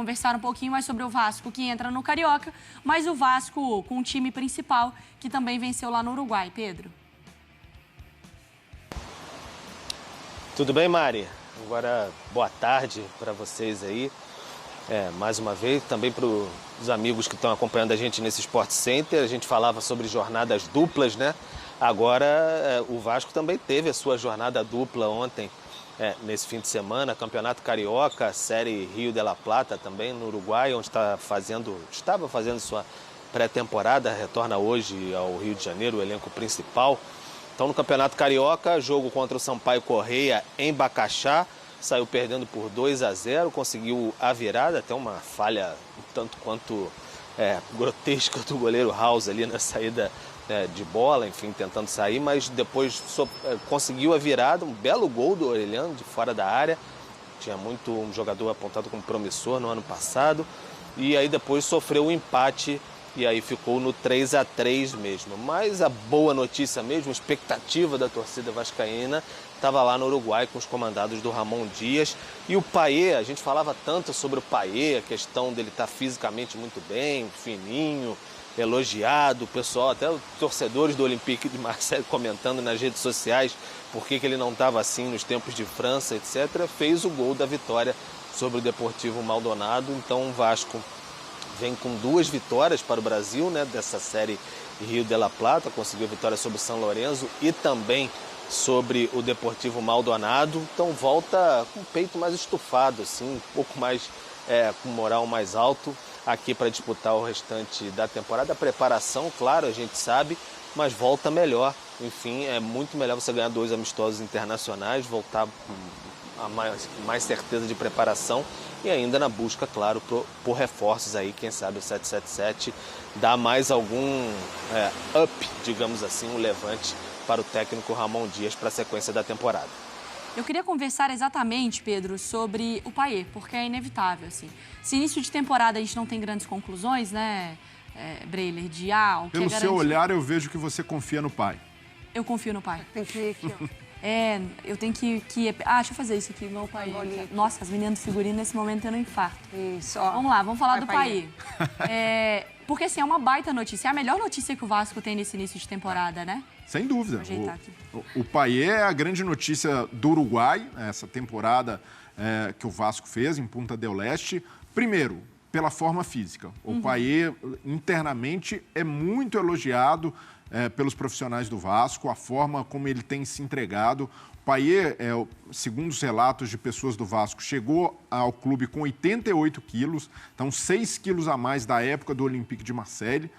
conversar um pouquinho mais sobre o Vasco, que entra no Carioca, mas o Vasco com o time principal, que também venceu lá no Uruguai. Pedro. Tudo bem, Mari? Agora, boa tarde para vocês aí. Mais uma vez, também para os amigos que estão acompanhando a gente nesse Sport Center. A gente falava sobre jornadas duplas, né? Agora, o Vasco também teve a sua jornada dupla ontem, nesse fim de semana. Campeonato Carioca, Série Rio de la Plata também, no Uruguai, onde estava fazendo sua pré-temporada. Retorna hoje ao Rio de Janeiro, o elenco principal. Então, no Campeonato Carioca, jogo contra o Sampaio Corrêa em Bacaxá. Saiu perdendo por 2-0, conseguiu a virada, até uma falha um tanto quanto grotesca do goleiro House ali na saída de bola, enfim, tentando sair, mas depois conseguiu a virada, um belo gol do Orelhano de fora da área. Tinha um jogador apontado como promissor no ano passado, e aí depois sofreu um empate e aí ficou no 3-3 mesmo. Mas a boa notícia mesmo, a expectativa da torcida vascaína, estava lá no Uruguai com os comandados do Ramon Dias. E o Payet, a gente falava tanto sobre o Payet, a questão dele estar fisicamente muito bem, fininho, elogiado, o pessoal, até os torcedores do Olympique de Marseille comentando nas redes sociais por que ele não estava assim nos tempos de França, etc. Fez o gol da vitória sobre o Deportivo Maldonado. Então o Vasco vem com 2 vitórias para o Brasil, né, dessa série Rio de la Plata. Conseguiu a vitória sobre o São Lourenço e também sobre o Deportivo Maldonado. Então volta com o peito mais estufado, assim, um pouco mais, com moral mais alto aqui para disputar o restante da temporada. A preparação, claro, a gente sabe, mas volta melhor. Enfim, é muito melhor você ganhar 2 amistosos internacionais, voltar com a mais certeza de preparação e ainda na busca, claro, por reforços aí. Quem sabe o 777 dá mais algum up, digamos assim, um levante para o técnico Ramon Dias para a sequência da temporada. Eu queria conversar exatamente, Pedro, sobre o Payet, porque é inevitável, assim. Se início de temporada a gente não tem grandes conclusões, né, Breiler, o que é Pelo seu olhar, eu vejo que você confia no pai. Eu confio no pai. Tem que ir aqui, ó. Eu tenho que... deixa eu fazer isso aqui, meu pai. Nossa, as meninas do figurino nesse momento tendo um infarto. Isso, ó. Vamos lá, vamos falar do Payet. Porque, assim, é uma baita notícia. É a melhor notícia que o Vasco tem nesse início de temporada, né? Sem dúvida. Vou ajeitar aqui. O Payet é a grande notícia do Uruguai, essa temporada que o Vasco fez em Punta del Este. Primeiro, pela forma física. O Payet, internamente, é muito elogiado pelos profissionais do Vasco, a forma como ele tem se entregado. O Payet, segundo os relatos de pessoas do Vasco, chegou ao clube com 88 quilos, então 6 quilos a mais da época do Olympique de Marseille.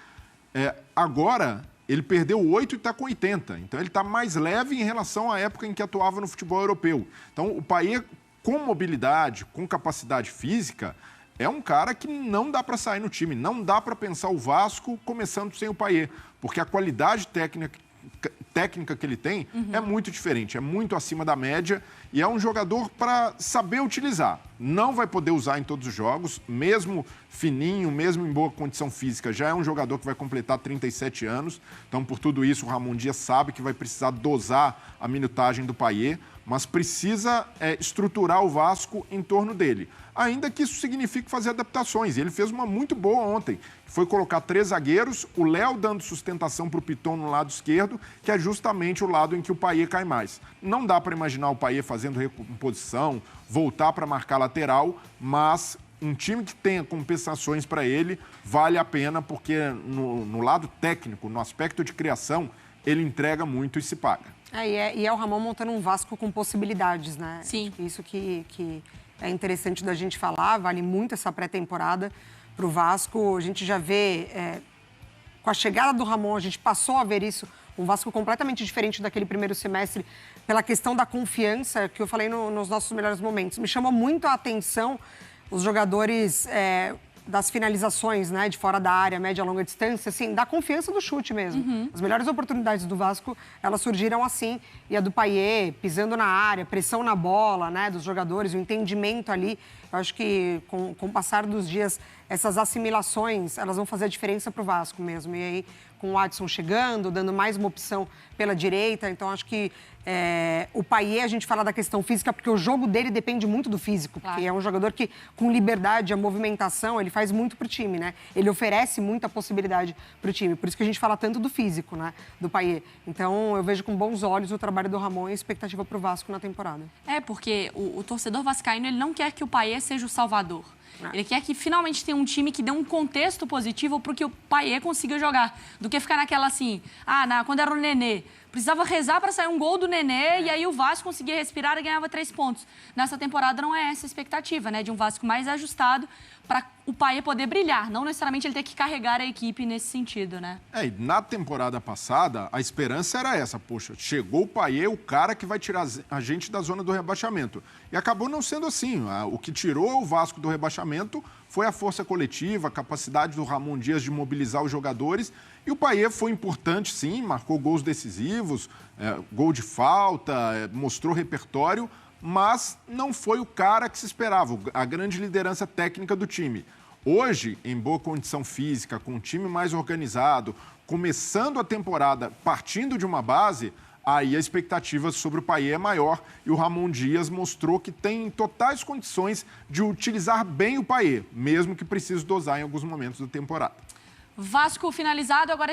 Agora, ele perdeu 8 e está com 80, então ele está mais leve em relação à época em que atuava no futebol europeu. Então, o Payet, com mobilidade, com capacidade física, é um cara que não dá para sair no time, não dá para pensar o Vasco começando sem o Payet, porque a qualidade técnica que ele tem é muito diferente, é muito acima da média e é um jogador para saber utilizar. Não vai poder usar em todos os jogos, mesmo fininho, mesmo em boa condição física, já é um jogador que vai completar 37 anos, então por tudo isso o Ramon Dias sabe que vai precisar dosar a minutagem do Payet, mas precisa estruturar o Vasco em torno dele. Ainda que isso signifique fazer adaptações. Ele fez uma muito boa ontem, que foi colocar 3 zagueiros, o Léo dando sustentação para o Piton no lado esquerdo, que é justamente o lado em que o Payet cai mais. Não dá para imaginar o Payet fazendo recomposição, voltar para marcar lateral, mas um time que tenha compensações para ele vale a pena, porque no lado técnico, no aspecto de criação, ele entrega muito e se paga. E é o Ramon montando um Vasco com possibilidades, né? Sim. Isso que é interessante da gente falar, vale muito essa pré-temporada para o Vasco. A gente já vê, com a chegada do Ramon, a gente passou a ver isso, um Vasco completamente diferente daquele primeiro semestre, pela questão da confiança que eu falei nos nossos melhores momentos. Me chamou muito a atenção os jogadores das finalizações, né, de fora da área, média e longa distância, assim, da confiança do chute mesmo. As melhores oportunidades do Vasco, elas surgiram assim, e a do Payet, pisando na área, pressão na bola, né, dos jogadores, o entendimento ali Eu acho que com o passar dos dias, essas assimilações, elas vão fazer a diferença para o Vasco mesmo. E aí, com o Adson chegando, dando mais uma opção pela direita, então acho que o Payet, a gente fala da questão física, porque o jogo dele depende muito do físico, porque é um jogador que, com liberdade, a movimentação, ele faz muito pro time, né? Ele oferece muita possibilidade pro time, por isso que a gente fala tanto do físico, né? Do Payet. Então, eu vejo com bons olhos o trabalho do Ramon e a expectativa pro Vasco na temporada. Porque o torcedor vascaíno, ele não quer que o Payet seja o salvador. Ele quer que finalmente tenha um time que dê um contexto positivo para que o Payet consiga jogar. Do que ficar naquela assim, quando era o Nenê, precisava rezar para sair um gol do Nenê e aí o Vasco conseguia respirar e ganhava 3 pontos. Nessa temporada não é essa a expectativa, né? De um Vasco mais ajustado para o Payet poder brilhar. Não necessariamente ele ter que carregar a equipe nesse sentido, né? E na temporada passada, a esperança era essa. Poxa, chegou o Payet, o cara que vai tirar a gente da zona do rebaixamento. E acabou não sendo assim. O que tirou o Vasco do rebaixamento foi a força coletiva, a capacidade do Ramon Dias de mobilizar os jogadores. E o Payet foi importante, sim, marcou gols decisivos, gol de falta, mostrou repertório, mas não foi o cara que se esperava, a grande liderança técnica do time. Hoje, em boa condição física, com um time mais organizado, começando a temporada partindo de uma base, aí a expectativa sobre o Payet é maior e o Ramon Dias mostrou que tem totais condições de utilizar bem o Payet, mesmo que precise dosar em alguns momentos da temporada. Vasco finalizado, agora